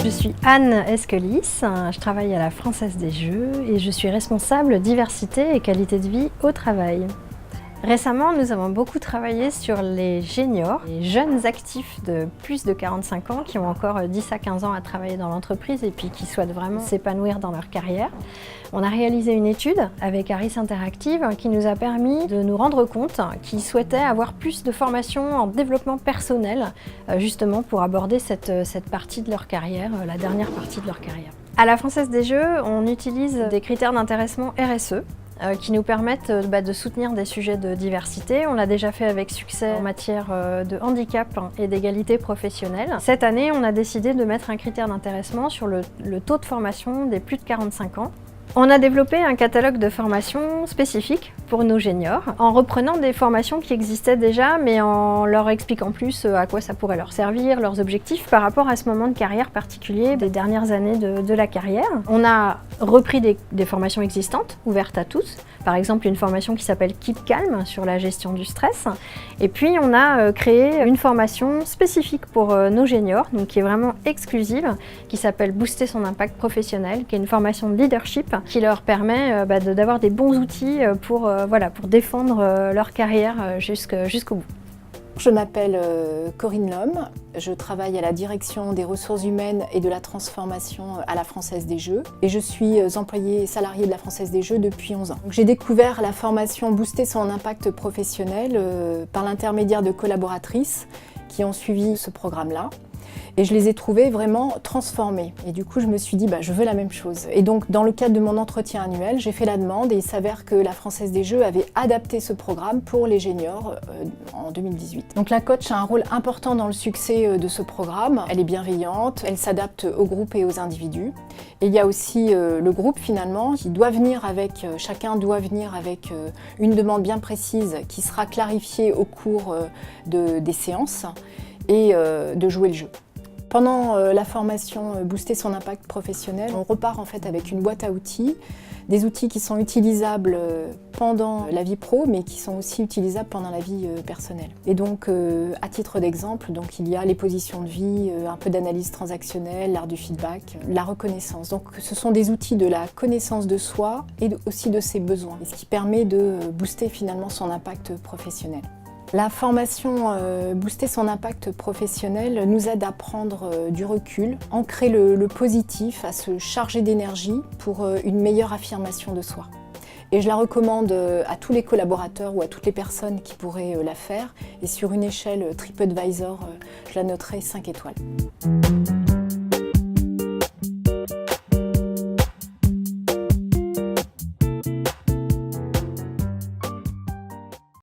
Je suis Anne Esquelis, je travaille à la Française des Jeux et je suis responsable diversité et qualité de vie au travail. Récemment, nous avons beaucoup travaillé sur les juniors, les jeunes actifs de plus de 45 ans qui ont encore 10 à 15 ans à travailler dans l'entreprise et puis qui souhaitent vraiment s'épanouir dans leur carrière. On a réalisé une étude avec Harris Interactive qui nous a permis de nous rendre compte qu'ils souhaitaient avoir plus de formation en développement personnel, justement pour aborder cette partie de leur carrière, la dernière partie de leur carrière. À la Française des Jeux, on utilise des critères d'intéressement RSE, qui nous permettent de soutenir des sujets de diversité. On l'a déjà fait avec succès en matière de handicap et d'égalité professionnelle. Cette année, on a décidé de mettre un critère d'intéressement sur le taux de formation des plus de 45 ans. On a développé un catalogue de formations spécifiques pour nos juniors, en reprenant des formations qui existaient déjà, mais en leur expliquant plus à quoi ça pourrait leur servir, leurs objectifs par rapport à ce moment de carrière particulier des dernières années de la carrière. On a repris des formations existantes, ouvertes à tous, par exemple une formation qui s'appelle Keep Calm sur la gestion du stress, et puis on a créé une formation spécifique pour nos juniors, donc qui est vraiment exclusive, qui s'appelle Booster son impact professionnel, qui est une formation de leadership qui leur permet d'avoir des bons outils pour défendre leur carrière jusqu'au bout. Je m'appelle Corinne Lhomme, je travaille à la direction des ressources humaines et de la transformation à la Française des Jeux et je suis employée et salariée de la Française des Jeux depuis 11 ans. J'ai découvert la formation Booster son impact professionnel par l'intermédiaire de collaboratrices qui ont suivi ce programme-là. Et je les ai trouvées vraiment transformées. Et du coup, je me suis dit, je veux la même chose. Et donc, dans le cadre de mon entretien annuel, j'ai fait la demande et il s'avère que la Française des Jeux avait adapté ce programme pour les juniors en 2018. Donc la coach a un rôle important dans le succès de ce programme. Elle est bienveillante, elle s'adapte aux groupes et aux individus. Et il y a aussi le groupe finalement qui doit venir avec, chacun doit venir avec une demande bien précise qui sera clarifiée au cours des séances et de jouer le jeu. Pendant la formation Booster son impact professionnel, on repart en fait avec une boîte à outils, des outils qui sont utilisables pendant la vie pro, mais qui sont aussi utilisables pendant la vie personnelle. Et donc, à titre d'exemple, il y a les positions de vie, un peu d'analyse transactionnelle, l'art du feedback, la reconnaissance. Donc, ce sont des outils de la connaissance de soi et aussi de ses besoins, ce qui permet de booster finalement son impact professionnel. La formation Booster son impact professionnel nous aide à prendre du recul, ancrer le positif, à se charger d'énergie pour une meilleure affirmation de soi. Et je la recommande à tous les collaborateurs ou à toutes les personnes qui pourraient la faire. Et sur une échelle TripAdvisor, je la noterai 5 étoiles.